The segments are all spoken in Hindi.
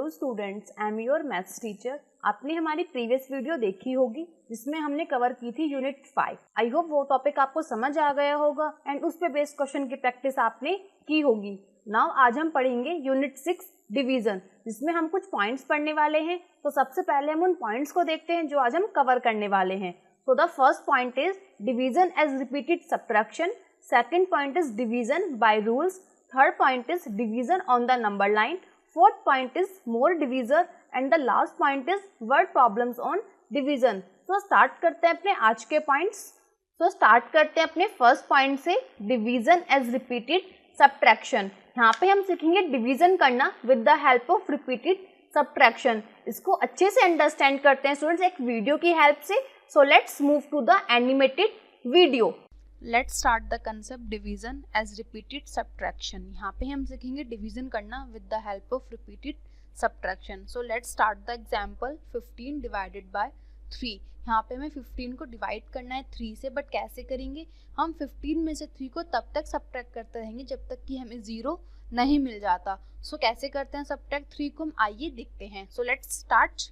Hello students, I am your maths teacher. आपने हमारी प्रीवियस वीडियो देखी होगी जिसमें हमने कवर की थी यूनिट 5। आई होप वो टॉपिक आपको समझ आ गया होगा एंड उस पे बेस्ड क्वेश्चन की प्रैक्टिस आपने की होगी। नाउ आज हम पढ़ेंगे यूनिट 6 डिवीजन, जिसमें हम कुछ पॉइंट्स पढ़ने वाले हैं। तो सबसे पहले हम उन पॉइंट्स को देखते हैं जो आज हम कवर करने वाले हैं। So the first point is division as repeated subtraction. Second point is division by rules. Third point is division on the number line. Fourth point is more divisor and the last point is word problems on division. So start करते हैं अपने आज के points. So start करते हैं अपने first point से division as repeated subtraction. यहाँ पे हम सीखेंगे division करना with the help of repeated subtraction. इसको अच्छे से अंडरस्टैंड करते हैं स्टूडेंट्स एक वीडियो की हेल्प से. So let's move to the animated video. Let's start the concept division as repeated subtraction. यहाँ पे हम सीखेंगे division करना with the help of repeated subtraction. So let's start the example 15 divided by 3. यहाँ पे हमें 15 को डिवाइड करना है 3 से, बट कैसे करेंगे? हम 15 में से 3 को तब तक सब्ट्रैक्ट करते रहेंगे जब तक कि हमें 0 नहीं मिल जाता. So कैसे करते हैं सब्ट्रैक्ट 3 को? हम आइए देखते हैं. So let's start.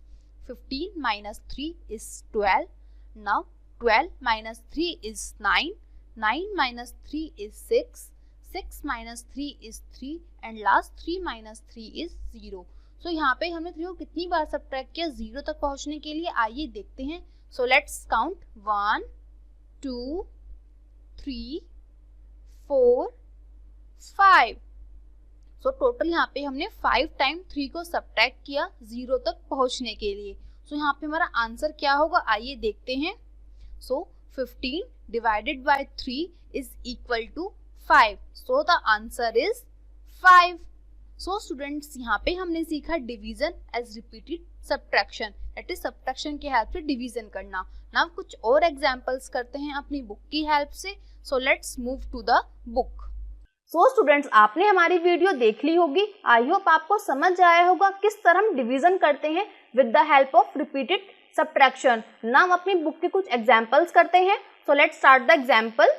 15 minus 3 is 12. Now 12 minus 3 is 9, 9 minus 3 is 6, 6 minus 3 is 3 and last 3 minus 3 is 0. So यहाँ पे हमने 3 को कितनी बार सब्ट्रैक्ट किया 0 तक पहुँचने के लिए? आइए देखते हैं. So let's count 1, 2, 3, 4, 5. So total यहाँ पे हमने 5 टाइम 3 को सब्ट्रैक्ट किया 0 तक पहुँचने के लिए. सो यहाँ पे हमारा आंसर क्या होगा? आइए देखते हैं. So 15 divided by 3 is equal to 5. So the answer is 5. So students यहाँ पे हमने सीखा division as repeated subtraction, that is subtraction की हेल्प से डिवीजन करना. नाउ कुछ और एग्जांपल्स करते हैं अपनी बुक की हेल्प से. So let's move to the book. So students, आपने हमारी वीडियो देख ली होगी. आई होप आपको समझ आया होगा किस तरह हम डिवीजन करते हैं with the help of repeated subtraction. Now अपनी बुक के कुछ एग्जांपल्स करते हैं. So let's start the example.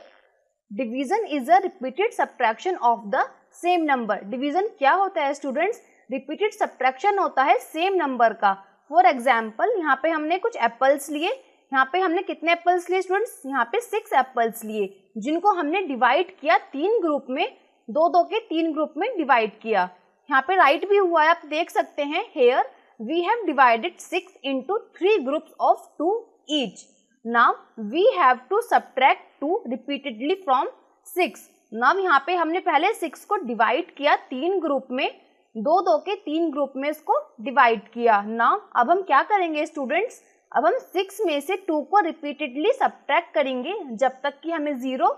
Division is a repeated subtraction of the same number. Division क्या होता है स्टूडेंट्स? रिपीटेड सब्ट्रैक्शन होता है सेम नंबर का. फॉर एग्जाम्पल यहाँ पे हमने कुछ एप्पल्स लिए. यहाँ पे हमने कितने एप्पल्स लिए स्टूडेंट्स? यहाँ पे 6 एप्पल्स लिए, जिनको हमने डिवाइड किया 3 ग्रुप में, 2-2 के 3 ग्रुप में डिवाइड किया. यहाँ पे राइट भी हुआ है, आप देख सकते हैं. Here we have divided 6 into 3 groups of 2 each. Now we have to subtract 2 repeatedly from 6. Now यहाँ पे हमने पहले 6 को डिवाइड किया 3 ग्रुप में, 2-2 के 3 ग्रुप में इसको डिवाइड किया. Now अब हम क्या करेंगे स्टूडेंट्स? अब हम 6 में से 2 को रिपीटेडली सब्ट्रैक्ट करेंगे जब तक कि हमें 0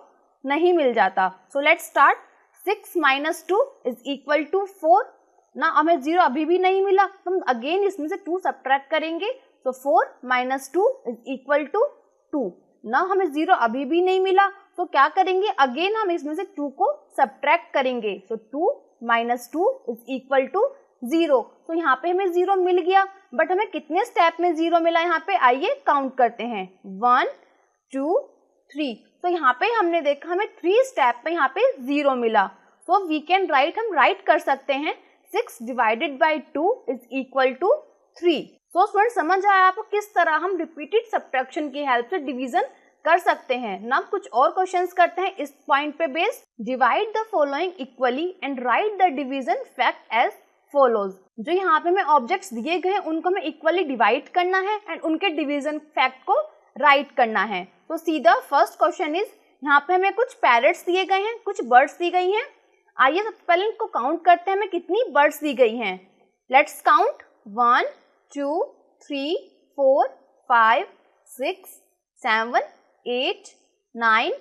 नहीं मिल जाता. So let's start. 6 minus 2 is equal to 4. ना हमें 0 अभी भी नहीं मिला, हम अगेन इसमें से 2 सब्ट्रैक्ट करेंगे. सो 4 minus 2 is equal to 2. ना हमें 0 अभी भी नहीं मिला, तो क्या करेंगे? अगेन हम इसमें से 2 को सब्ट्रैक्ट करेंगे. सो 2 minus 2 is equal to 0. तो यहाँ पे हमें 0 मिल गया, बट हमें कितने स्टेप में 0 मिला यहाँ पे? आइए काउंट करते हैं. 1, 2, 3. तो यहाँ पे हमने देखा हमें 3 स्टेप में यहाँ पे 0 मिला. तो वी कैन राइट, हम राइट कर सकते हैं 6 divided by 2 is equal to 3. So student समझ आया आपको किस तरह हम रिपीटेड सब्ट्रैक्शन की हेल्प से डिवीजन कर सकते हैं. नाउ कुछ और क्वेश्चंस करते हैं इस पॉइंट पे based. Divide the following equally and write the division fact as follows. जो यहाँ पे हमें ऑब्जेक्ट्स दिए गए हैं उनको हमें इक्वली डिवाइड करना है एंड उनके डिवीजन फैक्ट को राइट करना है. तो सीधा फर्स्ट क्वेश्चन इज, यहाँ पे हमें कुछ पैरट्स दिए गए हैं, कुछ बर्ड्स दी गई हैं. आइए सबसे पहले इनको काउंट करते हैं हमें कितनी बर्ड्स दी गई हैं. Let's count. 1, 2, 3, 4, 5, 6, 7, 8, 9,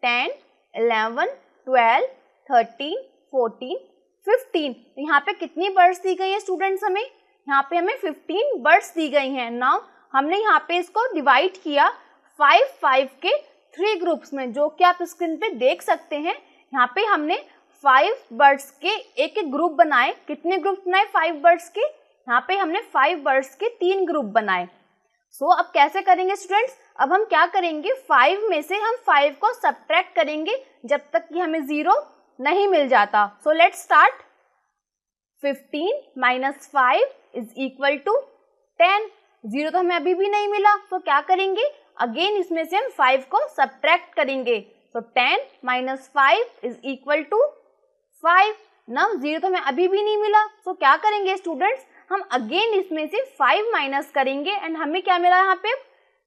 10, 11, 12, 13, 14, 15. यहाँ पे कितनी बर्ड्स दी गई हैं स्टूडेंट्स? हमें यहाँ पे हमें 15 बर्ड्स दी गई हैं. नाउ हमने यहाँ पे इसको डिवाइड किया 5-5 के 3 ग्रुप्स में, जो कि आप स्क्रीन पे देख सकते हैं. यहाँ पे हमने 5 बर्ड्स के एक एक ग्रुप बनाए. कितने ग्रुप बनाए 5 बर्ड्स के? यहाँ पे हमने 5 बर्ड्स के 3 ग्रुप बनाए. सो अब कैसे करेंगे स्टूडेंट्स? अब हम क्या करेंगे? 5 में से हम 5 को सब्ट्रैक्ट करेंगे जब तक कि हमें 0 नहीं मिल जाता. So let's start. 15 minus 5 is equal to 10। 0 तो हमें अभी भी नहीं मिला, तो क्या करेंगे, अगेन इसमें से हम 5 को सब्ट्रैक्ट करेंगे। तो 10 minus 5 is equal to 5। Now 0 तो हमें अभी भी नहीं मिला, तो क्या करेंगे स्टूडेंट्स, हम अगेन इसमें से 5 माइनस करेंगे एंड हमें क्या मिला यहाँ पे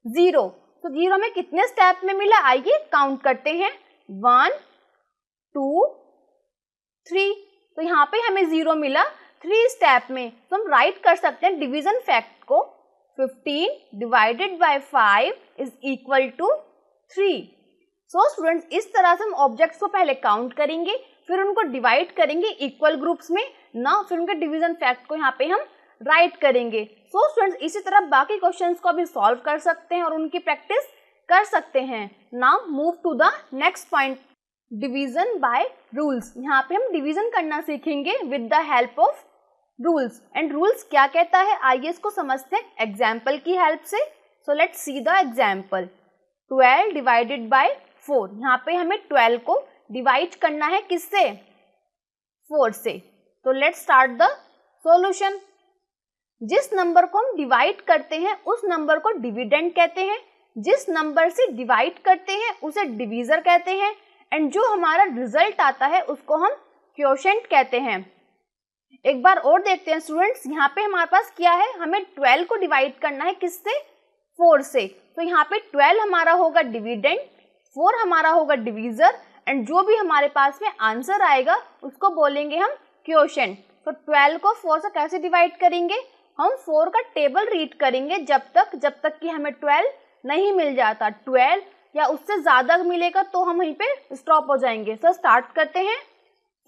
0। तो 0 हमें कितने स्टेप में मिला, आइए काउंट करते हैं। 1 2 3। तो यहाँ पे हमें 0 मिला 3 स्टेप में। तो हम राइट कर सकते हैं डिवीजन फैक्ट को, 15 divided by 5 is equal to 3। So students, इस तरह से हम ऑब्जेक्ट्स को पहले काउंट करेंगे, फिर उनको डिवाइड करेंगे इक्वल ग्रुप्स में ना, फिर उनके डिवीजन फैक्ट को यहाँ पे हम राइट करेंगे। सो स्टूडेंट्स, इसी तरह बाकी क्वेश्चंस को भी सॉल्व कर सकते हैं और उनकी प्रैक्टिस कर सकते हैं। Now move to the next point, division by rules. यहाँ पे हम डिवीजन करना सीखेंगे with the help of rules. And rules क्या कहता है, आइए इसको समझते हैं एग्जाम्पल की हेल्प से। So let's see the example. 12 divided by 4। यहाँ पे हमें 12 को डिवाइड करना है किससे, 4 से। तो लेट्स स्टार्ट द सॉल्यूशन। जिस नंबर को हम डिवाइड करते हैं उस नंबर को डिविडेंड कहते हैं, जिस नंबर से डिवाइड करते हैं उसे डिवीजर कहते हैं, एंड जो हमारा रिजल्ट आता है उसको हम क्वोशिएंट कहते हैं। एक बार और देखते हैं स्टूडेंट्स, यहाँ पे हमारे पास क्या है, हमें 12 को डिवाइड करना है किससे, 4 से। तो यहाँ पे 12 हमारा होगा डिविडेंड, 4 हमारा होगा डिवीजर, एंड जो भी हमारे पास में आंसर आएगा उसको बोलेंगे हम क्वोशिएंट। तो 12 को 4 से कैसे डिवाइड करेंगे, हम 4 का टेबल रीड करेंगे जब तक कि हमें 12 नहीं मिल जाता। 12 या उससे ज्यादा मिलेगा तो हम वहीं पे स्टॉप हो जाएंगे। तो स्टार्ट करते हैं।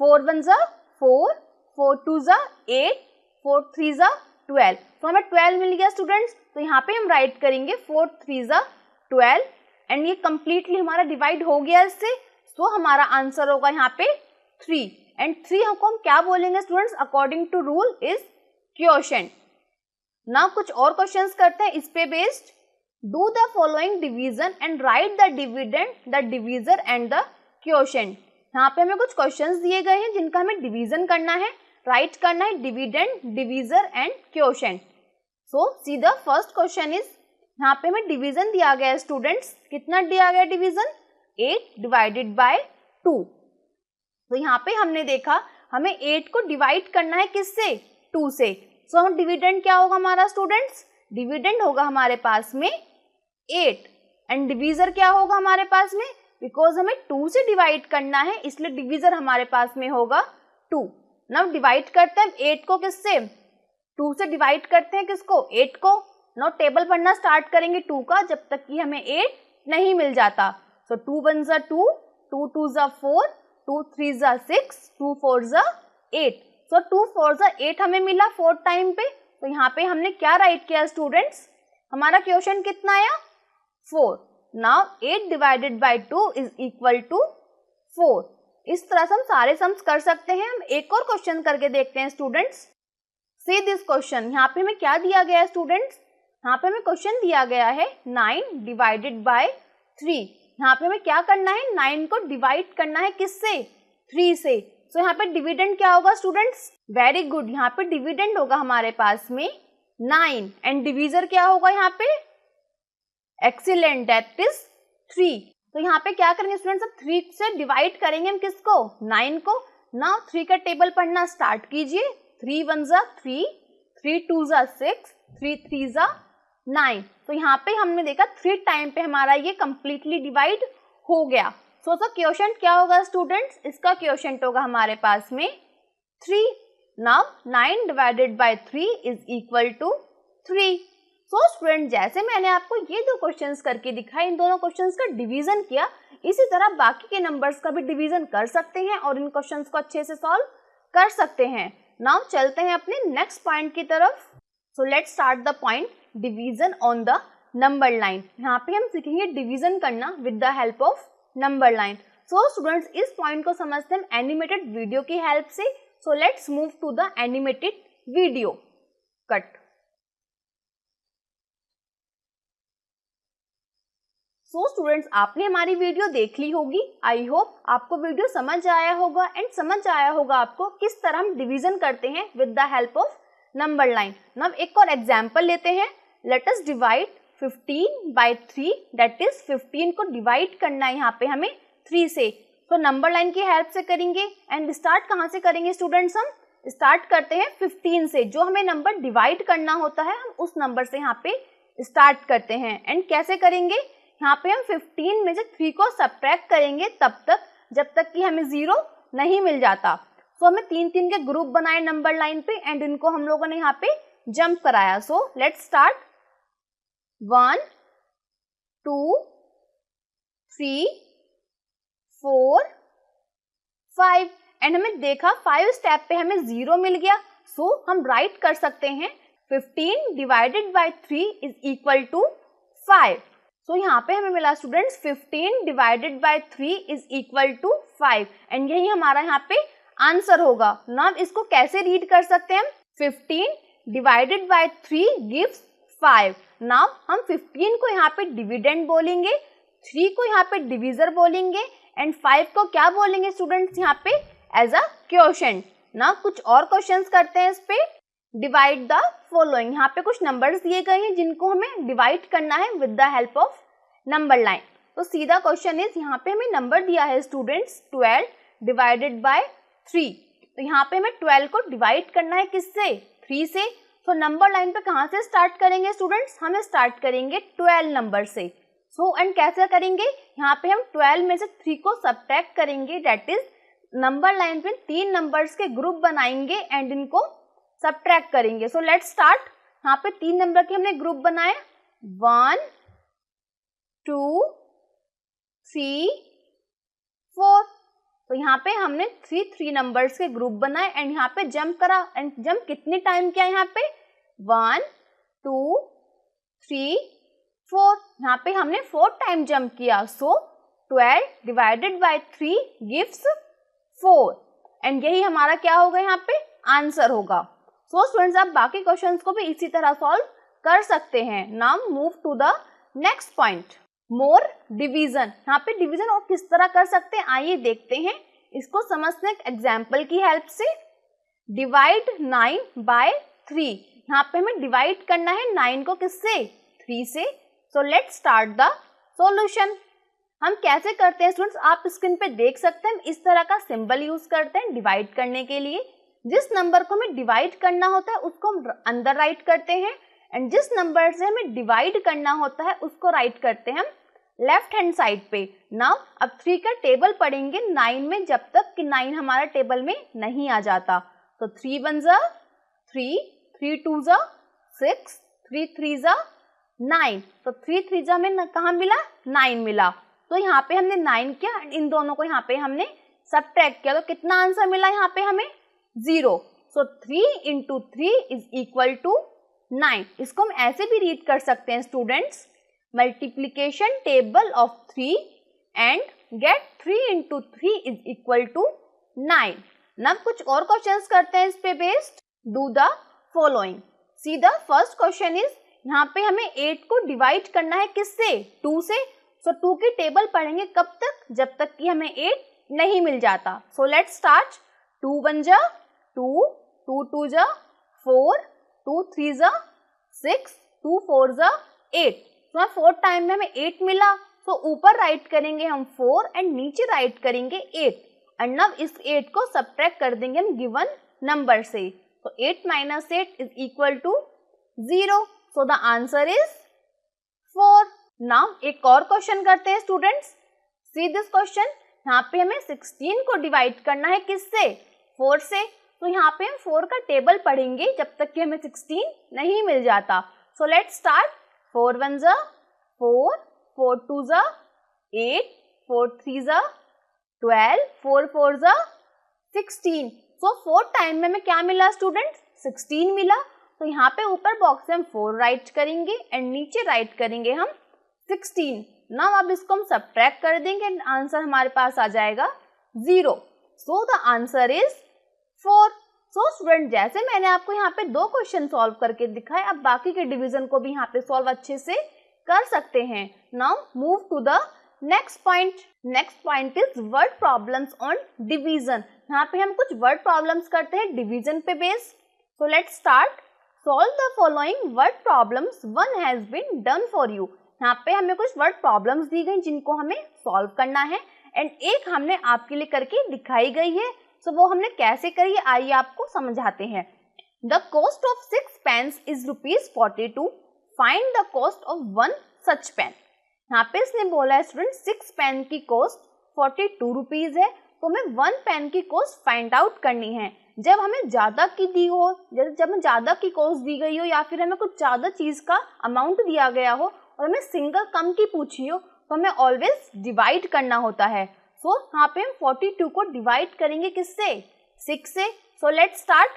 4 1 जा 4, 4 2 जा 8, 4 3 जा 12। तो हमें 12 मिल गया स्टूडेंट्स। तो यहाँ पे हम राइट करेंगे 4 3 जा 12, एंड ये कंप्लीटली हमारा डिवाइड हो गया इससे। तो हमारा आंसर होगा यहाँ पे 3, एंड 3 को हम क्या बोलेंगे students, according to rule is quotient. ना कुछ और क्वेश्चंस करते हैं इस पे based. Do the following division and write the dividend, the divisor and the quotient. यहाँ पे हमें कुछ क्वेश्चंस दिए गए हैं जिनका हमें डिवीजन करना है, राइट करना है dividend, divisor and quotient. So see the first question is, यहाँ पे हमें डिवीजन दिया गया है स्टूडेंट्स। कितना दिया गया डिवीजन, 8 डिवाइडेड बाय 2। तो यहाँ पे हमने देखा हमें 8 को डिवाइड करना है किससे, 2 से। सो हम डिविडेंड क्या होगा हमारा स्टूडेंट्स, डिविडेंड होगा हमारे पास में 8, एंड डिवीजर क्या होगा हमारे पास में, बिकॉज हमें 2 से डिवाइड करना है इसलिए डिवीजर हमारे पास में होगा 2। नाउ डिवाइड करते हैं 8 को किससे, 2 से डिवाइड करते हैं किसको, 8 को। नाउ टेबल पढ़ना स्टार्ट करेंगे 2 का जब तक कि हमें 8 नहीं मिल जाता। सो 2 1 जा 2, 2 2 जा 4, 2 3 जा 6, 2 4 जा 8। सो 2 4 जा 8 हमें मिला 4 टाइम पे। तो यहाँ पे हमने क्या राइट किया स्टूडेंट्स, हमारा क्वोशिएंट कितना आया, 4। Now 8 divided by 2 is equal to 4। इस तरह से हम सारे सम्स कर सकते हैं। हम एक और क्वेश्चन करके देखते हैं स्टूडेंट्स। सी दिस क्वेश्चन, यहाँ पे हमें क्या दिया गया है स्टूडेंट्स, यहाँ पे हमें क्वेश्चन दिया गया है 9 डिवाइडेड बाय 3। यहाँ पे हमें क्या करना है, 9 को डिवाइड करना है किससे, 3 से। सो यहाँ पे डिविडेंड क्या होगा स्टूडेंट्स, वेरी गुड, यहाँ पे डिविडेंड होगा हमारे पास में 9, एंड डिवीजर क्या होगा यहाँ पे, एक्सीलेंट, दैट इज 3। तो यहाँ पे क्या करेंगे स्टूडेंट्स, अब 3 से डिवाइड करेंगे हम किसको, 9 को। नाउ 3 का टेबल पढ़ना स्टार्ट कीजिए। 3 1 जा 3, 3 2 जा 6, 3 3 जा 9। तो यहाँ पे हमने देखा 3 टाइम पे हमारा ये कंप्लीटली डिवाइड हो गया। सो क्वोशिएंट क्या होगा स्टूडेंट्स, इसका क्वोशिएंट होगा हमारे पास में 3। Now 9 divided by 3 is equal to 3। So student, जैसे मैंने आपको ये 2 क्वेश्चंस करके दिखाए, इन दोनों क्वेश्चंस का डिवीजन किया, इसी तरह बाकी के नंबर्स का भी डिवीजन कर सकते हैं और इन क्वेश्चंस को अच्छे से सॉल्व कर सकते हैं। नाउ चलते हैं अपने नेक्स्ट पॉइंट की तरफ। So let's start the point division on the number line. यहाँ पे हम सीखेंगे डिवीजन करना with the help of number line. So students, इस पॉइंट को समझते हैं एनिमेटेड वीडियो की हेल्प से। So let's move to the animated video cut. So students, आपने हमारी वीडियो देख ली होगी। आई होप आपको वीडियो समझ आया होगा एंड समझ आया होगा आपको किस तरह हम डिवीजन करते हैं with the help of number line. Now एक और एग्जांपल लेते हैं। Let us divide 15 by 3, that is 15 को डिवाइड करना है यहाँ पे हमें 3 से। तो नंबर लाइन की हेल्प से करेंगे एंड स्टार्ट कहाँ से करेंगे स्टूडेंट्स? हम स्टार्ट करते हैं 15 से। जो हमें नंबर डिवाइड करना होता है हम उस नंबर से यहाँ पे स्टार्ट करते हैं। एंड कैसे करेंगे? यहाँ पे हम 15 में से 3 को सब्ट्रैक्ट करेंगे तब तक जब तक कि हमें 0 नहीं मिल जाता। सो हमें 3-3 के ग्रुप बनाए नंबर लाइन पे एंड इनको हम लोगों ने यहाँ पे जंप कराया। सो लेट्स स्टार्ट 1 2 3 4 5 एंड हमें देखा 5 स्टेप पे हमें 0 मिल गया। सो हम राइट कर सकते हैं 15 divided by 3 is equal to 5। So यहाँ पे हमें मिला students 15 divided by 3 is equal to 5 and यही हमारा यहाँ पे आंसर होगा। नाउ इसको कैसे रीड कर सकते हैं हम? 15 डिवाइडेड बाय 3 गिव्स 5। नाउ हम 15 को यहाँ पे डिविडेंड बोलेंगे, 3 को यहाँ पे डिविजर बोलेंगे एंड 5 को क्या बोलेंगे स्टूडेंट्स यहाँ पे? As a quotient. नाउ कुछ और क्वेश्चंस करते हैं इस पे। Divide the following. यहाँ पे कुछ नंबर्स दिए गए हैं जिनको हमें डिवाइड करना है with the help of number line. तो सीधा क्वेश्चन इज, यहाँ पे हमें नंबर दिया है स्टूडेंट्स 12 डिवाइडेड बाय 3। तो यहाँ पे हमें 12 को डिवाइड करना है किससे? 3 से। तो नंबर लाइन पे कहाँ से स्टार्ट करेंगे स्टूडेंट्स? हमें स्टार्ट करेंगे 12 नंबर से। सो एंड कैसे करेंगे? यहाँ पे हम 12 में से 3 को सब्ट्रैक्ट करेंगे, दैट इज नंबर लाइन पे 3 नंबर्स के ग्रुप बनाएंगे एंड इनको सब्ट्रैक्ट करेंगे। सो लेट्स स्टार्ट। यहाँ पे 3 नंबर के हमने ग्रुप बनाए 1 2 3 4। तो यहाँ पे हमने 3 नंबर्स के ग्रुप बनाए एंड यहाँ पे जंप करा। एंड जंप कितने टाइम किया? यहाँ पे 1 2 3 4। यहाँ पे हमने 4 टाइम जंप किया। सो 12 डिवाइडेड बाय 3 गिव्स 4 एंड यही हमारा क्या होगा? यहाँ पे आंसर होगा। सो स्टूडेंट्स, आप बाकी क्वेश्चंस को भी इसी तरह सॉल्व कर सकते हैं। Now move to the next point, more division. यहाँ पे डिवीजन और किस तरह कर सकते हैं आइए देखते हैं। इसको समझते हैं एग्जाम्पल की हेल्प से। Divide 9 by 3। यहाँ पे हमें डिवाइड करना है 9 को किससे? 3 से। So let's start the solution. हम कैसे करते हैं स्टूडेंट्स? आप स्क्रीन पे देख सकते हैं। इस तरह का सिंबल यूज करते हैं डिवाइड करने के लिए। जिस नंबर को हमें डिवाइड करना होता है उसको हम अंदर राइट करते हैं एंड जिस नंबर से हमें डिवाइड करना होता है उसको राइट करते हैं हम लेफ्ट हैंड साइड पे। नाउ अब 3 का टेबल पढ़ेंगे 9 में जब तक कि 9 हमारा टेबल में नहीं आ जाता। तो 3 1 जा 3, 3 2 जा 6, 3 3 जा 9। तो 3 3 जा में कहाँ मिला? 9 मिला। तो यहाँ पे हमने 9 किया एंड इन दोनों को यहाँ पे हमने सब्ट्रैक्ट किया। तो कितना आंसर मिला यहाँ पे हमें? 0। So 3 into 3 is equal to 9। इसको हम ऐसे भी रीड कर सकते हैं students, multiplication table of 3 and get 3 into 3 is equal to 9। अब कुछ और क्वेश्चंस करते हैं इस पे based. Do the following. See the first question is, यहाँ पे हमें 8 को डिवाइड करना है किससे? 2 से। सो 2 की टेबल पढ़ेंगे कब तक? जब तक कि हमें 8 नहीं मिल जाता। So let's start. 2 1 जा 2, 2 2 जा 4, 2 3 जा 6, 2 4 जा 8। तो 4 टाइम में हमें 8 मिला। तो ऊपर राइट करेंगे हम 4 एंड नीचे राइट करेंगे 8 एंड अब इस 8 को सब्ट्रैक्ट कर देंगे हम गिवन नंबर से। तो 8 - 8 is equal to 0। So the answer is 4। Now एक और क्वेश्चन करते हैं स्टूडेंट्स। See this question. यहाँ पे हमें 16 को डिवाइड करना है किससे? 4 से। तो यहाँ पे हम 4 का टेबल पढ़ेंगे जब तक कि हमें 16 नहीं मिल जाता। So let's start. 4 1 जा 4, 4 2 जा 8, 4 3 जा 12, 4 4 जा 16। सो 4 टाइम में हमें क्या मिला स्टूडेंट? 16 मिला। तो यहाँ पे ऊपर बॉक्स में हम 4 राइट करेंगे एंड नीचे राइट करेंगे हम 16। नाउ अब इसको हम सब्ट्रैक्ट कर देंगे एंड आंसर हमारे पास आ जाएगा 0। So the answer is 4। So student, जैसे मैंने आपको यहाँ पे 2 क्वेश्चन सॉल्व करके दिखाए, अब बाकी के डिवीजन को भी यहाँ पे सॉल्व अच्छे से कर सकते हैं। Now move to the next point. Next point is word problems on division. यहाँ पे हम कुछ वर्ड प्रॉब्लम्स करते हैं डिवीजन पे base. So let's start. Solve the following word problems, one has been done for you. यहाँ पे हमें कुछ वर्ड प्रॉब्लम्स दी गई जिनको हमें सॉल्व करना है एंड एक हमने आपके लिए करके दिखाई गई है। सो वो हमने कैसे करी है आइए आपको समझाते हैं। The cost of 6 pens is ₹42। Find the cost of 1 such pen. यहाँ पे इसने बोला है स्टूडेंट 6 पेन की कॉस्ट 42 रुपीज है, तो हमें 1 पेन की कॉस्ट फाइंड आउट करनी है। जब हमें ज्यादा की दी हो, जब हमें ज्यादा की कॉस्ट दी गई हो या फिर हमें कुछ ज्यादा चीज का अमाउंट दिया गया हो और हमें सिंगल कम की पूछी हो तो हमें ऑलवेज डिवाइड करना होता है। सो यहाँ पे हम 42 को डिवाइड करेंगे किससे? 6 से। So let's start.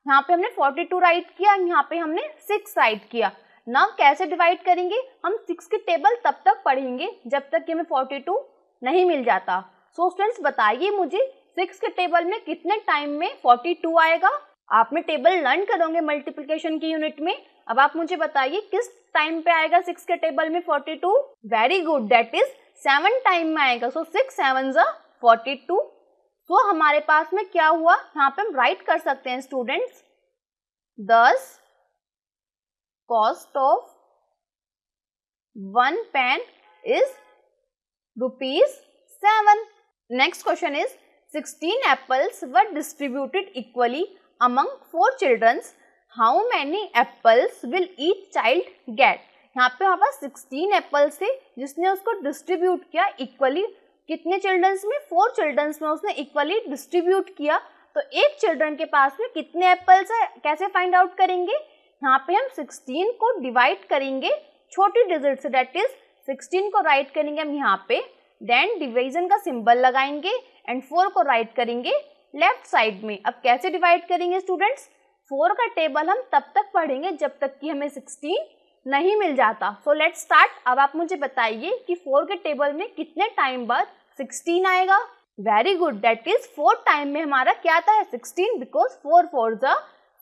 यहाँ पे हमने 42 राइट किया, यहाँ पे हमने 6 राइट किया। नाउ कैसे डिवाइड करेंगे? हम 6 की टेबल तब तक पढ़ेंगे जब तक कि हमें 42 नहीं मिल जाता। सो स्टूडेंट्स बताइए मुझे 6 के टेबल में कितने टाइम में 42 आएगा? आपने टेबल लर्न करोगे मल्टीप्लिकेशन की यूनिट में। अब आप मुझे बताइए किस टाइम पे आएगा 6 के टेबल में 42? Very good, that is 7 time में आएगा। सो 6 7 42। तो हमारे पास में क्या हुआ? यहाँ पे हम राइट कर सकते हैं students, 10 cost of 1 pen is ₹7। Next question is 16 apples were distributed equally among 4 childrens, how many apples will each child get. यहाँ पे हमारे पास 16 एप्पल्स थे जिसने उसको डिस्ट्रीब्यूट किया इक्वली। कितने चिल्ड्रंस में? 4 चिल्ड्रंस में उसने इक्वली डिस्ट्रीब्यूट किया। तो एक चिल्ड्रन के पास में कितने एप्पल्स है कैसे फाइंड आउट करेंगे? यहाँ पे हम 16 को डिवाइड करेंगे छोटी डिजिट से, दैट इज 16 को राइट करेंगे हम यहाँ पे, देन डिवीजन का सिंबल लगाएंगे एंड 4 को राइट करेंगे लेफ्ट साइड में। अब कैसे डिवाइड करेंगे स्टूडेंट्स? 4 का टेबल हम तब तक पढ़ेंगे जब तक कि हमें 16 नहीं मिल जाता। So let's start. अब आप मुझे बताइए कि 4 के टेबल में कितने टाइम बाद 16 आएगा? Very good, that is 4 time में हमारा क्या आता है? 16, बिकॉज 4 4 जा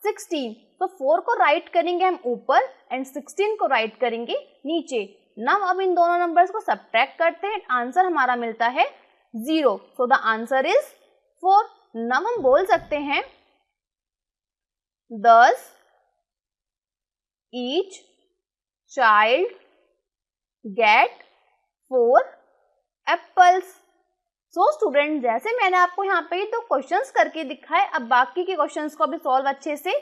16। तो 4 को राइट करेंगे हम ऊपर एंड 16 को राइट करेंगे नीचे। नाउ अब इन दोनों नंबर्स को सब्ट्रैक्ट करते हैं, आंसर हमारा मिलता है 0। So the answer is 4। Now हम बोल सकते हैं 10 ईच चाइल्ड गेट 4 एप्पल्स। सो स्टूडेंट जैसे मैंने आपको यहाँ पे 2 क्वेश्चंस करके दिखाए, अब बाकी के क्वेश्चंस को भी सॉल्व अच्छे से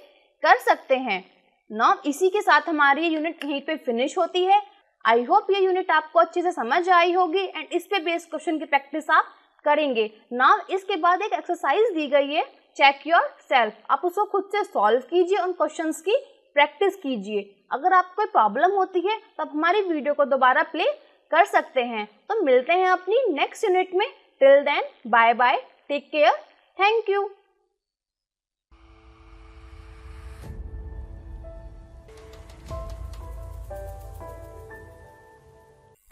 कर सकते हैं। नाउ इसी के साथ हमारी ये यूनिट यहीं पे फिनिश होती है। आई होप ये यूनिट आपको अच्छे से समझ आई होगी एंड इस पे बेस्ड क्वेश्चन की प्रैक्टिस आप करेंगे। नाउ इसके बाद एक एक्सरसाइज दी गई है, चेक योर सेल्फ। आप उसको खुद से सॉल्व कीजिए, उन क्वेश्चंस की प्रैक्टिस कीजिए। अगर आपको कोई प्रॉब्लम होती है तो आप हमारी वीडियो को दोबारा प्ले कर सकते हैं। तो मिलते हैं अपनी नेक्स्ट यूनिट में। Till then bye bye, take care, thank you.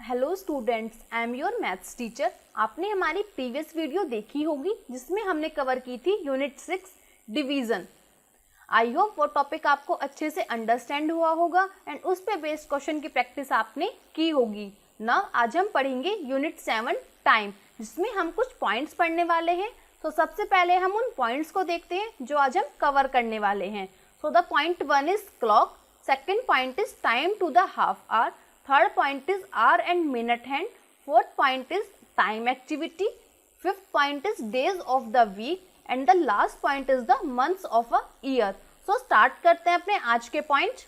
Hello students, I am your maths teacher. आपने हमारी प्रीवियस वीडियो देखी होगी जिसमें हमने कवर की थी यूनिट 6 डिवीजन। आई होप वो टॉपिक आपको अच्छे से अंडरस्टैंड हुआ होगा एंड उस पे बेस्ड क्वेश्चन की प्रैक्टिस आपने की होगी। नाउ आज हम पढ़ेंगे यूनिट 7 टाइम, जिसमें हम कुछ पॉइंट्स पढ़ने वाले हैं। तो सबसे पहले हम उन पॉइंट्स को देखते हैं जो आज हम कवर करने वाले हैं। So the point 1 is clock, second point is time to the half hour, third point is hour and minute hand, fourth point is time activity, fifth point is days of the week and the last point is the months of a year. So start करते हैं अपने आज के पॉइंट।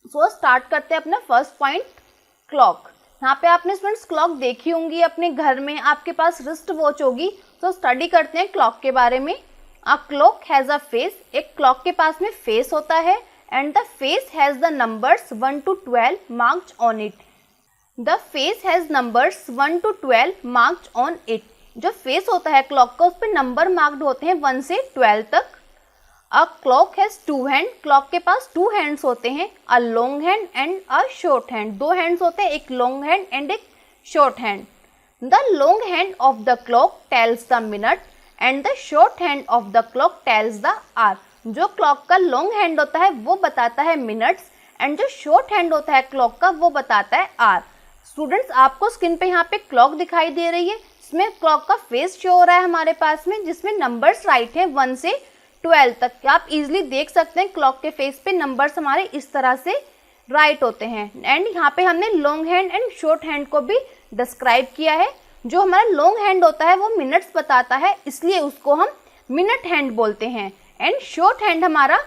सो स्टार्ट करते हैं अपना फर्स्ट पॉइंट, क्लॉक। यहाँ पे आपने स्टूडेंट्स क्लॉक देखी होंगी अपने घर में, आपके पास रिस्ट वॉच होगी। तो स्टडी करते हैं क्लॉक के बारे में। अ क्लॉक हैज अ फेस, एक क्लॉक के पास में फेस होता है and the face has the numbers 1 to 12 marked on it. The face has numbers 1 to 12 marked on it. जो फेस होता है क्लॉक का उस पर नंबर मार्क्ड होते हैं 1 से 12 तक। A clock has 2 hand, clock के पास 2 हैंड्स होते हैं। A long hand and a short hand, 2 hands होते हैं, एक लॉन्ग हैंड एंड एक short hand. The long hand of the clock tells the minute and the short hand of the clock tells the hour. जो क्लॉक का लॉन्ग हैंड होता है वो बताता है मिनट्स एंड जो शॉर्ट हैंड होता है क्लॉक का वो बताता है आवर। स्टूडेंट्स आपको स्क्रीन पे यहाँ पे क्लॉक दिखाई दे रही है, इसमें क्लॉक का फेस शो हो रहा है हमारे पास में, जिसमें नंबर्स राइट हैं 1 से 12 तक। आप इजीली देख सकते हैं क्लॉक के फेस पे नंबर्स हमारे इस तरह से राइट होते हैं। एंड यहाँ पे हमने long hand and short hand को भी डिस्क्राइब किया है। जो हमारा लॉन्ग हैंड होता है वो मिनट्स बताता है, इसलिए उसको हम मिनट हैंड बोलते हैं। एंड शॉर्ट हैंड हमारा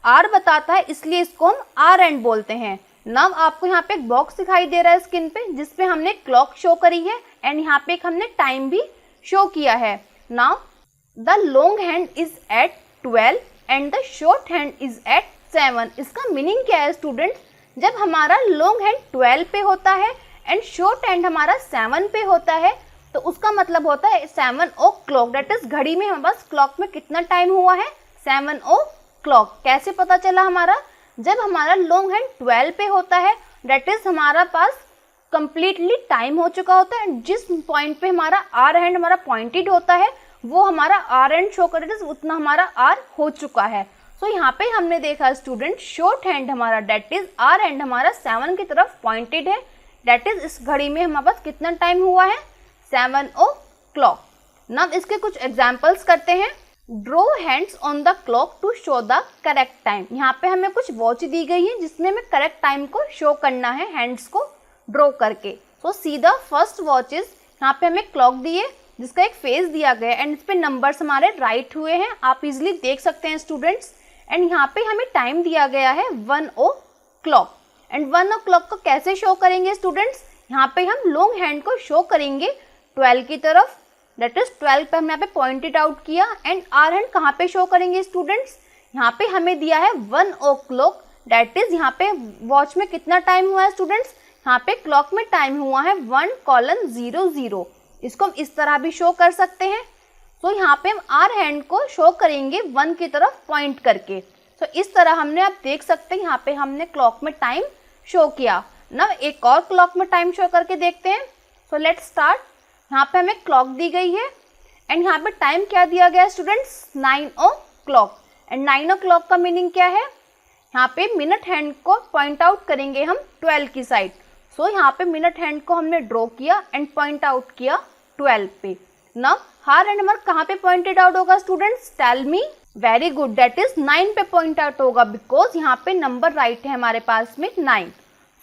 आर बताता है, इसलिए इसको हम आर हैंड बोलते हैं। नाउ आपको यहाँ पे एक बॉक्स दिखाई दे रहा है स्क्रीन पे, जिसपे हमने क्लॉक शो करी है एंड यहाँ पे एक हमने टाइम भी शो किया है। Now the long hand is at 12 and the short hand is at 7। इसका मीनिंग क्या है स्टूडेंट्स? जब हमारा लॉन्ग हैंड 12 पे होता है एंड शॉर्ट हैंड हमारा 7 पे होता है, तो उसका मतलब होता है 7 o'clock। दैट इज घड़ी में हमारे पास क्लॉक में कितना टाइम हुआ है? 7 o'clock। कैसे पता चला हमारा? जब हमारा लॉन्ग हैंड 12 पे होता है, दैट इज हमारा पास कंप्लीटली टाइम हो चुका होता है। जिस पॉइंट पे हमारा आर हैंड हमारा पॉइंटेड होता है वो हमारा आर हैंड शो करता है, उतना हमारा आर हो चुका है। सो यहाँ पे हमने देखा स्टूडेंट, शॉर्ट हैंड हमारा दैट इज आर हैंड हमारा 7 की तरफ पॉइंटेड है। दैट इज इस घड़ी में हमारे पास कितना टाइम हुआ है? 7 o'clock। नाउ इसके कुछ एग्जाम्पल्स करते हैं। Draw hands on the clock to show the correct time. यहाँ पे हमें कुछ वॉच दी गई है जिसमें हमें करेक्ट टाइम को शो करना है हैंड्स को ड्रॉ करके। So see the first watch is, यहाँ पे हमें क्लॉक दी है जिसका एक फेस दिया गया है एंड इस पे नंबर्स हमारे राइट हुए हैं, आप इजिली देख सकते हैं स्टूडेंट्स। एंड यहाँ पे हमें टाइम दिया गया है 1 o'clock। एंड 1 o'clock को कैसे शो करेंगे स्टूडेंट्स? यहाँ पे हम लॉन्ग हैंड को शो करेंगे 12 की तरफ, दैट इज 12 पे हमने यहाँ पे पॉइंटेड आउट किया। एंड आर हैंड कहाँ पे शो करेंगे स्टूडेंट्स? यहाँ पे हमें दिया है 1 o'clock, दैट इज यहाँ पे वॉच में कितना टाइम हुआ है स्टूडेंट्स? यहाँ पे क्लॉक में टाइम हुआ है 1:00। इसको हम इस तरह भी शो कर सकते हैं। तो यहाँ पे हम आर हैंड को शो करेंगे 1 की तरफ पॉइंट करके। तो इस तरह हमने, आप देख सकते हैं यहाँ पे हमने क्लॉक में टाइम शो किया ना। एक और क्लॉक में टाइम शो करके देखते हैं। So let's start. यहाँ पे हमें क्लॉक दी गई है एंड यहाँ पे टाइम क्या दिया गया है स्टूडेंट्स? 9 o'clock। एंड 9 o'clock का मीनिंग क्या है? यहाँ पे मिनट हैंड को पॉइंट आउट करेंगे हम 12 की साइड। सो यहाँ पे मिनट हैंड को हमने ड्रॉ किया एंड पॉइंट आउट किया 12 पे। नाउ हार हैंड हमारा कहाँ पे पॉइंटेड आउट होगा students? Tell me. Very good, that is 9 पे पॉइंट आउट होगा, बिकॉज यहाँ पे नंबर राइट है हमारे पास में 9।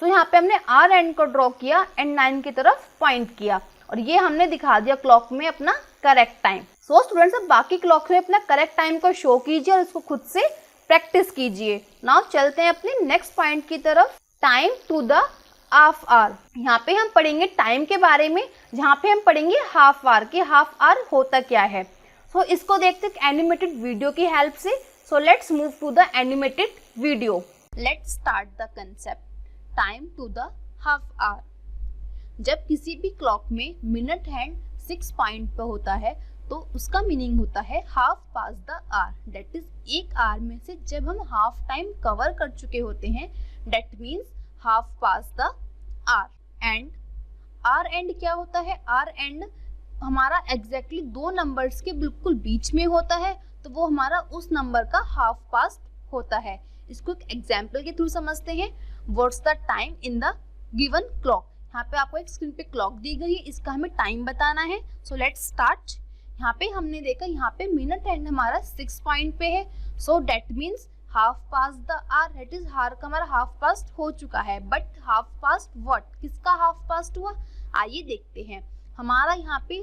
सो यहाँ पे हमने आर हैंड को ड्रॉ किया एंड 9 की तरफ पॉइंट किया और ये हमने दिखा दिया क्लॉक में अपना करेक्ट टाइम। सो स्टूडेंट्स, अब बाकी क्लॉक में अपना करेक्ट टाइम को शो कीजिए और इसको खुद से प्रैक्टिस कीजिए। नाउ चलते हैं अपने नेक्स्ट पॉइंट की तरफ, time to the half hour. यहाँ पे हम पढ़ेंगे टाइम के बारे में, जहाँ पे हम पढ़ेंगे हाफ आवर कि हाफ आवर होता क्या है। सो इसको देखते हैं एनिमेटेड वीडियो की हेल्प से। So let's move to the animated video. Let's start the concept time to the half hour. जब किसी भी क्लॉक में मिनट हैंड 6 पॉइंट पे होता है तो उसका मीनिंग होता है half past the hour. That is एक आवर में से जब हम हाफ टाइम कवर कर चुके होते हैं, that means half past the hour. And hour hand क्या होता है? आर एंड हमारा एग्जैक्टली 2 नंबर्स के बिल्कुल बीच में होता है, तो वो हमारा उस नंबर का हाफ पास्ट होता है। इसको एक एग्जाम्पल के थ्रू समझते हैं। What's the time in the given clock. यहाँ पे आपको एक स्क्रीन पे क्लॉक दी गई है, इसका हमें टाइम बताना है। सो लेट्स स्टार्ट। यहाँ पे हमने देखा यहाँ पे मिनट एंड हमारा 6 पॉइंट पे है, so that means half past the hour. That is hour का हमारा हाफ पास्ट हो चुका है। But half past what? किसका हाफ पास्ट हुआ? आइए देखते हैं। हमारा यहाँ पे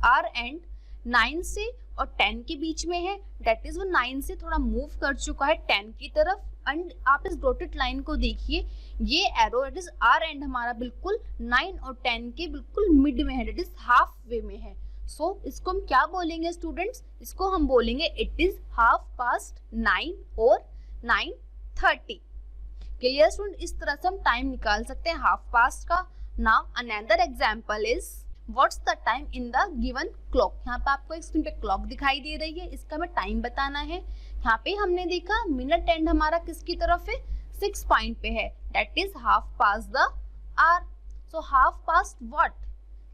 आर एंड 9 से और 10 के बीच में है, दैट इज वो 9 से थोड़ा मूव कर चुका है 10 की तरफ। एंड आप इस डॉटेड लाइन को देखिए, ये arrow that is hour hand हमारा बिल्कुल 9 और 10 के बिल्कुल मिड में है, दैट इज हाफ वे में है। सो इसको हम क्या बोलेंगे स्टूडेंट्स? इसको हम बोलेंगे इट इज हाफ पास्ट 9 और 9:30। Clear student? इस तरह से हम टाइम निकाल सकते हैं हाफ पास्ट का। Now another example is what's the time in the given clock. यहाँ पे आपको एक स्क्रीन पे क्लॉक दिखाई दे रही है, इसका हमें टाइम बताना है। यहाँ पे हमने देखा मिनट एंड हमारा किसकी तरफ है? 6 पॉइंट पे है, that is half past the hour. So half past what?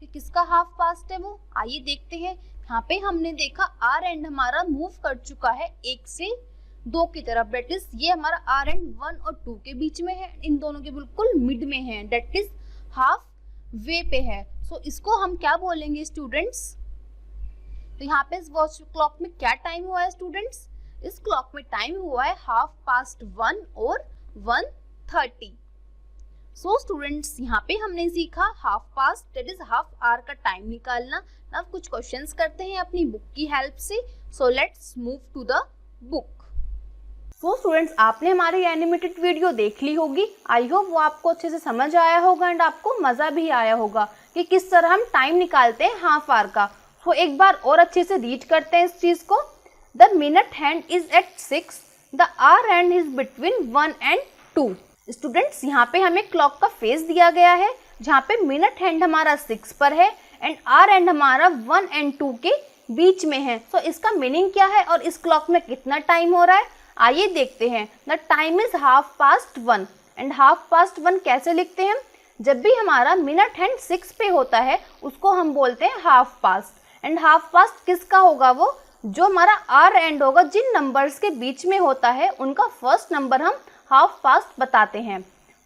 कि किसका हाफ पास्ट है वो? आइए देखते हैं। यहाँ पे हमने देखा आर एंड हमारा मूव कर चुका है 1 से 2 की तरफ, दैट इज ये हमारा आर एंड 1 और 2 के बीच में है, इन दोनों के बिल्कुल मिड में है, दैट इज हाफ वे पे है। सो इसको हम क्या बोलेंगे स्टूडेंट्स? तो यहाँ पे इस वॉच क्लॉक में क्या टाइम हुआ है स्टूडेंट्स? इस क्लॉक में टाइम हुआ है 1:30 और 1:30। सो स्टूडेंट्स यहाँ पे हमने सीखा half past that is half hour का टाइम निकालना। अब कुछ क्वेश्चंस करते हैं अपनी बुक की हेल्प से। So let's move to the book. So students, आपने हमारी एनिमेटेड वीडियो देख ली होगी। आई होप वो आपको अच्छे से समझ आया होगा एंड आपको मज़ा भी आया होगा कि किस तरह हम टाइम निकालते हैं हाफ आवर का। तो एक बार और अच्छे से रीड करते हैं इस चीज़ को। The minute hand is at 6, the hour hand is between 1 and 2। Students, यहाँ पे हमें क्लॉक का फेस दिया गया है जहाँ पे मिनट हैंड हमारा 6 पर है एंड आवर हैंड हमारा 1 and 2 के बीच में है। तो इसका मीनिंग क्या है और इस क्लॉक में कितना टाइम हो रहा है, आइए देखते हैं। द टाइम इज 1:30 एंड 1:30 कैसे लिखते हैं? जब भी हमारा मिनट हैंड 6 पे होता है उसको हम बोलते हैं half past. And half past किसका होगा? वो जो हमारा आर एंड होगा, जिन नंबर्स के बीच में होता है उनका फर्स्ट नंबर हम हाफ पास्ट बताते हैं।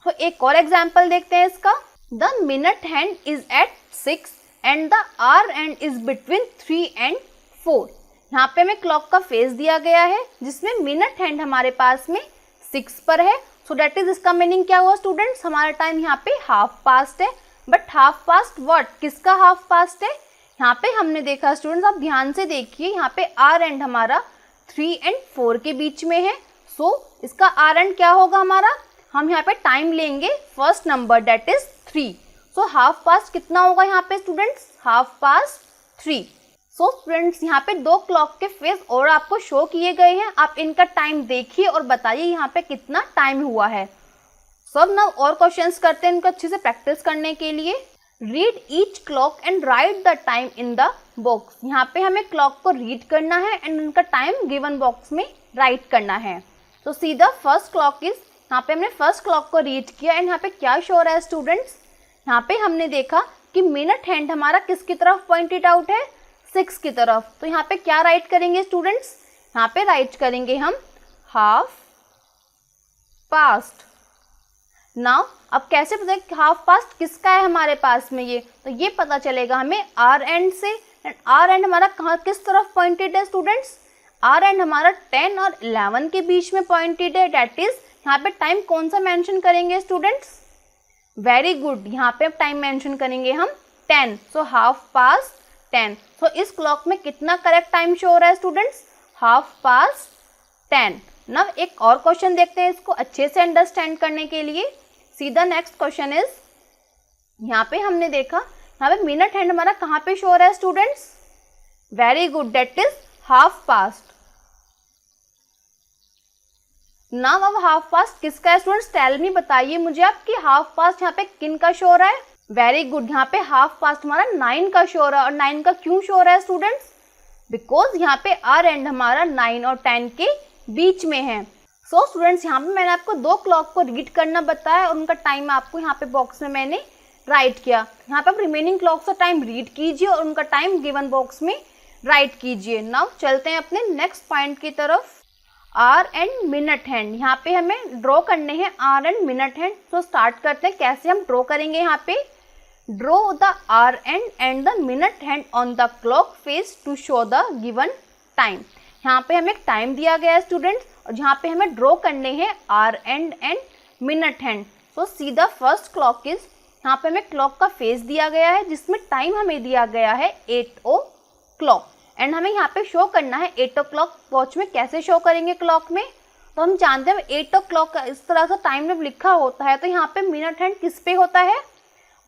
तो एक और एग्जांपल देखते हैं इसका। The minute hand is at 6 and the hour hand is between 3 and 4। यहाँ पे हमें क्लॉक का फेस दिया गया है जिसमें मिनट हैंड हमारे पास में 6 पर है। सो दैट इज, इसका मीनिंग क्या हुआ स्टूडेंट्स? हमारा टाइम यहाँ पे हाफ पास्ट है। बट हाफ पास्ट व्हाट, किसका हाफ पास्ट है? यहाँ पे हमने देखा स्टूडेंट्स, आप ध्यान से देखिए, यहाँ पे आर एंड हमारा 3 and 4 के बीच में है। सो इसका आर एंड क्या होगा हमारा? हम यहाँ पे टाइम लेंगे first number that is 3। So half past कितना होगा यहाँ पे स्टूडेंट्स? 3:30। सो स्टूडेंट्स, यहाँ पे 2 क्लॉक के फेस और आपको शो किए गए हैं। आप इनका टाइम देखिए और बताइए यहाँ पे कितना टाइम हुआ है। सब ना और क्वेश्चंस करते हैं इनको अच्छे से प्रैक्टिस करने के लिए। Read each clock and write the time in the box. यहाँ पे हमें क्लॉक को रीड करना है एंड उनका टाइम गिवन बॉक्स में राइट करना है। तो see the first clock is, यहाँ पे हमने फर्स्ट क्लॉक को रीड किया एंड यहाँ पे क्या शो हो रहा है स्टूडेंट्स? यहाँ पे हमने देखा कि मिनट हैंड हमारा किसकी तरफ पॉइंटेड आउट है? 6 की तरफ। तो यहाँ पे क्या राइट करेंगे स्टूडेंट्स? यहाँ पे राइट करेंगे हम हाफ पास्ट। नाउ अब कैसे पता है हाफ पास्ट किसका है हमारे पास में? ये तो ये पता चलेगा हमें आर एंड से। एंड आर एंड हमारा कहाँ किस तरफ पॉइंटेड है स्टूडेंट्स? आर एंड हमारा 10 और 11 के बीच में पॉइंटेड है। डैट इज, यहाँ पे टाइम कौन सा मेंशन करेंगे स्टूडेंट्स? वेरी गुड, यहाँ पे टाइम मेंशन करेंगे हम 10। सो 10:30। सो इस क्लॉक में कितना करेक्ट टाइम शो हो रहा है स्टूडेंट्स? 10:30। नाउ एक और क्वेश्चन देखते हैं इसको अच्छे से अंडरस्टैंड करने के लिए। See the next question is, यहाँ पे हमने देखा यहाँ पे मिनट हैंड हमारा कहाँ पे शो हो रहा है students? Very good, that is half past. Now अब हाफ पास्ट किसका है स्टूडेंट्स? टेल मी, बताइए मुझे आप कि हाफ पास्ट यहाँ पे किन का शो हो रहा है? वेरी गुड, यहाँ पे हाफ पास्ट हमारा 9 का शो हो रहा है। और 9 का क्यों शो हो रहा है स्टूडेंट्स? बिकॉज यहाँ पे आर एंड हमारा 9 और 10 के बीच में है। सो स्टूडेंट्स, यहाँ पे मैंने आपको 2 क्लॉक को रीड करना बताया और उनका टाइम आपको यहाँ पे बॉक्स में मैंने राइट किया। यहाँ पे आप रिमेनिंग क्लॉक्स का टाइम रीड कीजिए और उनका टाइम गिवन बॉक्स में राइट कीजिए। नाउ चलते हैं अपने नेक्स्ट पॉइंट की तरफ। आर एंड मिनट हैंड, यहाँ पे हमें ड्रॉ करने हैं आर एंड मिनट हैंड। तो स्टार्ट करते हैं, कैसे हम ड्रॉ करेंगे। यहाँ पे draw the hour hand the minute hand on the clock face to show the given time. यहाँ पे हमें टाइम दिया गया है स्टूडेंट्स और जहाँ पे हमें ड्रॉ करने हैं hour hand minute hand. So see the first clock is, यहाँ पे हमें क्लॉक का फेस दिया गया है जिसमें टाइम हमें दिया गया है 8 o'clock एंड हमें यहाँ पे शो करना है 8 o'clock। वॉच में कैसे शो करेंगे क्लॉक में? तो हम जानते हैं 8 o'clock का इस तरह का टाइम जब लिखा होता है तो यहाँ पे मिनट हैंड किस पे होता है?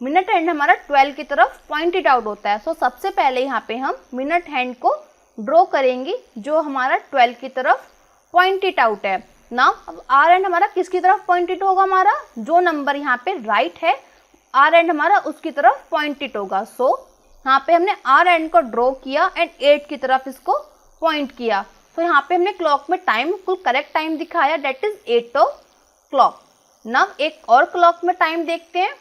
मिनट हैंड हमारा 12 की तरफ पॉइंटेड आउट होता है। सो सबसे पहले यहाँ पे हम मिनट हैंड को ड्रॉ करेंगे जो हमारा 12 की तरफ पॉइंटेड आउट है। नाउ अब आर एंड हमारा किसकी तरफ पॉइंटेड होगा? हमारा जो नंबर यहाँ पे राइट है आर एंड हमारा उसकी तरफ पॉइंटेड होगा। सो यहाँ पे हमने आर एंड को ड्रॉ किया एंड 8 की तरफ इसको पॉइंट किया। तो यहाँ पे हमने क्लॉक में टाइम कुल करेक्ट टाइम दिखाया, दैट इज 8 o'clock। नाउ एक और क्लॉक में टाइम देखते हैं।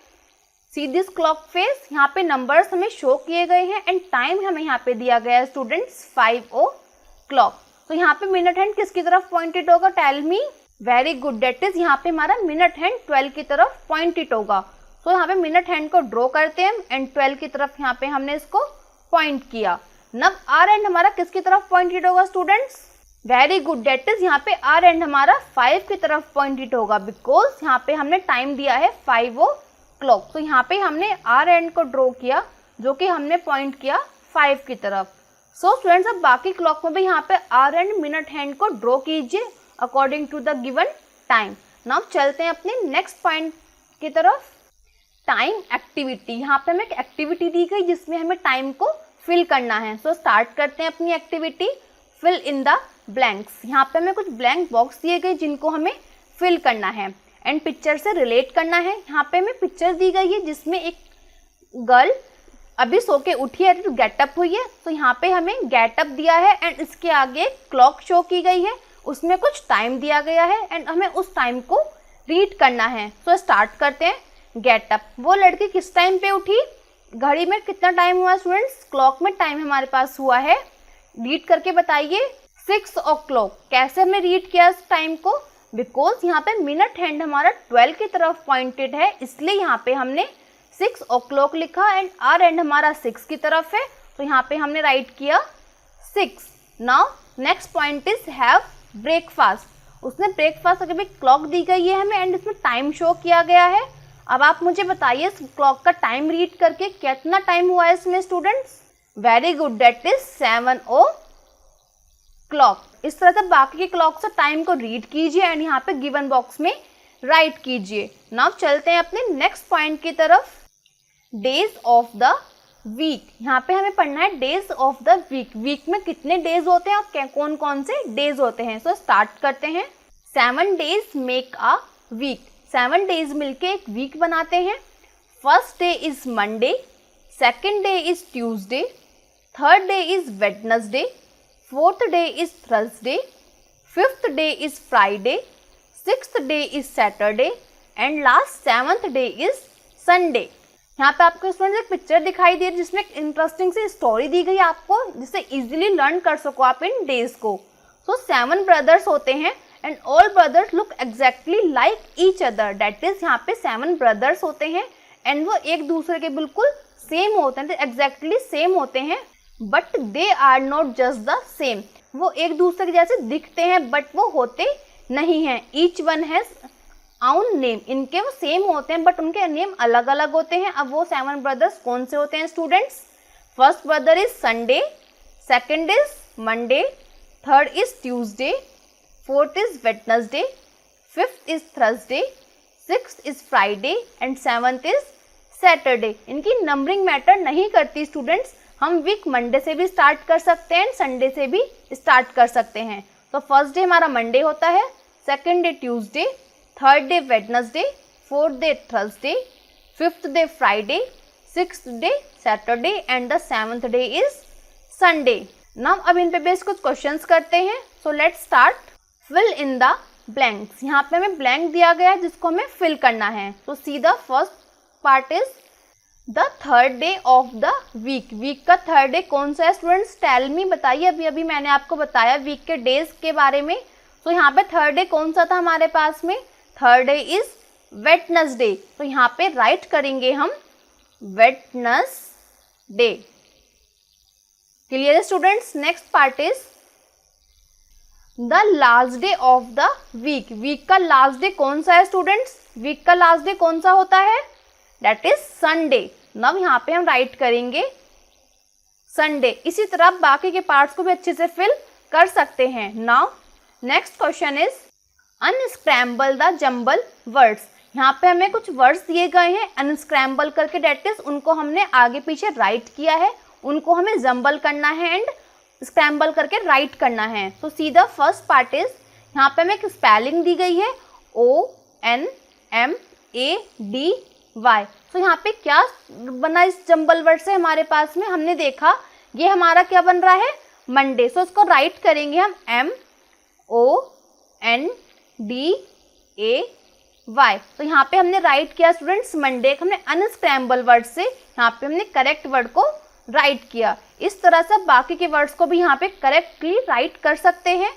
सी दिस क्लॉक फेस, यहाँ पे नंबर्स हमें शो किए गए हैं एंड टाइम हमें यहाँ पे दिया गया है स्टूडेंट्स 5 o'clock। तो यहाँ पे मिनट हैंड किसकी तरफ पॉइंटेड होगा? Tell me. Very good, that is यहाँ पे हमारा मिनट हैंड 12 की तरफ पॉइंटेड होगा। सो यहाँ पे मिनट हैंड को ड्रॉ करते हैं एंड 12 की तरफ यहाँ पे हमने इसको पॉइंट किया। नब आर एंड हमारा किसकी तरफ पॉइंटेड होगा students? Very good, that is यहाँ पे आर एंड हमारा 5 की तरफ पॉइंटेड होगा बिकॉज यहाँ पे हमने टाइम दिया है 5 o'clock। तो यहाँ पे हमने आर एंड को ड्रॉ किया जो कि हमने पॉइंट किया 5 की तरफ। सो स्टूडेंट्स अब बाकी क्लॉक में भी यहाँ पे आर एंड मिनट हैंड को ड्रॉ कीजिए according to the given time. Now चलते हैं अपने नेक्स्ट पॉइंट की तरफ, टाइम एक्टिविटी। यहाँ पे हमें एक एक्टिविटी दी गई जिसमें हमें टाइम को फिल करना है। सो स्टार्ट करते हैं अपनी activity, fill in the blanks. यहाँ पे हमें कुछ ब्लैंक बॉक्स दिए गए जिनको हमें फिल करना है एंड पिक्चर से रिलेट करना है। यहाँ पे हमें पिक्चर दी गई है जिसमें एक गर्ल अभी सो के उठी है, तो गेटअप हुई है। तो यहाँ पे हमें गेटअप दिया है एंड इसके आगे क्लॉक शो की गई है, उसमें कुछ टाइम दिया गया है एंड हमें उस टाइम को रीड करना है। सो स्टार्ट करते हैं। गेटअप, वो लड़की किस टाइम पे उठी, घड़ी में कितना टाइम हुआ स्टूडेंट्स, क्लॉक में टाइम हमारे पास हुआ है, रीड करके बताइए 6 o'clock। कैसे हमने रीड किया इस टाइम को, बिकॉज यहाँ पे मिनट हैंड हमारा 12 की तरफ पॉइंटेड है, इसलिए यहाँ पे हमने 6 o'clock लिखा एंड आर एंड हमारा 6 की तरफ है, तो यहाँ पे हमने राइट किया 6। Now next point is have breakfast. उसने ब्रेकफास्ट अभी क्लॉक दी गई है हमें एंड इसमें टाइम शो किया गया है। अब आप मुझे बताइए इस क्लॉक का टाइम रीड करके कितना टाइम हुआ है इसमें students? Very good, that is 7 o'clock। इस तरह से बाकी के क्लॉक से टाइम को रीड कीजिए एंड यहाँ पे गिवन बॉक्स में राइट कीजिए। नाउ चलते हैं अपने नेक्स्ट पॉइंट की तरफ, डेज ऑफ द वीक। यहाँ पे हमें पढ़ना है days of the week. Week में कितने डेज होते हैं और कौन कौन से डेज होते हैं। सो स्टार्ट करते हैं। 7 days make a week. 7 days मिलके एक वीक बनाते हैं। First day is Monday, second day is Tuesday, third day is Wednesday, fourth day is Thursday, fifth day is Friday, sixth day is Saturday and last 7th day is Sunday. यहाँ पे आपको स्टूडेंट्स एक पिक्चर दिखाई दे रही है जिसमें एक इंटरेस्टिंग सी स्टोरी दी गई आपको जिससे इजीली लर्न कर सको आप इन डेज को। सो 7 brothers होते हैं and all brothers look exactly like each other. That is यहाँ पे 7 brothers होते हैं एंड वो एक दूसरे के बिल्कुल सेम होते हैं, एग्जैक्टली सेम होते हैं, but they are not just the same. वो एक दूसरे के जैसे दिखते हैं बट वो होते नहीं हैं। ईच वन हैज आउन नेम। इनके वो सेम होते हैं बट उनके नेम अलग अलग होते हैं। अब वो 7 brothers कौन से होते हैं students? First brother is Sunday, second is Monday, third is Tuesday, fourth is Wednesday, fifth is Thursday, sixth is Friday and 7th is Saturday. इनकी नंबरिंग मैटर नहीं करती स्टूडेंट्स। हम वीक मंडे से भी स्टार्ट कर सकते हैं एंड संडे से भी स्टार्ट कर सकते हैं। तो फर्स्ट डे हमारा मंडे होता है, second day Tuesday, third day Wednesday, fourth day Thursday, fifth day Friday, sixth day Saturday and the 7th day is Sunday. Now अब इन पे बेस कुछ क्वेश्चंस करते हैं। So let's start. Fill in the blanks. यहाँ पे हमें ब्लैंक दिया गया है जिसको हमें फिल करना है। तो see the first part is the third day of the week. Week का थर्ड डे कौन सा है स्टूडेंट्स? टेल मी, बताइए। अभी मैंने आपको बताया वीक के डेज के बारे में। तो यहाँ पे थर्ड डे कौन सा था हमारे पास में? Third day is Wednesday. तो यहाँ पे राइट करेंगे हम वेडनेसडे। क्लियर है students? Next part is the last day of the week. Week का लास्ट डे कौन सा है स्टूडेंट्स? वीक का लास्ट डे कौन सा होता है? That is Sunday. नाउ यहाँ पे हम राइट करेंगे संडे। इसी तरह बाकी के पार्ट्स को भी अच्छे से फिल कर सकते हैं। Now next question is unscramble the jumble words. यहाँ पे हमें कुछ वर्ड्स दिए गए हैं अनस्क्रैम्बल करके, डेट इज उनको हमने आगे पीछे राइट किया है, उनको हमें जम्बल करना है एंड स्क्रैम्बल करके राइट करना है। तो see the first part is, यहाँ पे हमें एक स्पेलिंग दी गई है ONMADY। तो यहाँ पे क्या बना इस जम्बल वर्ड से हमारे पास में? हमने देखा ये हमारा क्या बन रहा है? मंडे। सो इसको राइट करेंगे हम MONDAY। तो यहाँ पे हमने राइट किया स्टूडेंट्स मंडे। हमने अनस्क्रैम्बल वर्ड से यहाँ पे हमने करेक्ट वर्ड को राइट किया। इस तरह से बाकी के वर्ड्स को भी यहाँ पे करेक्टली राइट कर सकते हैं।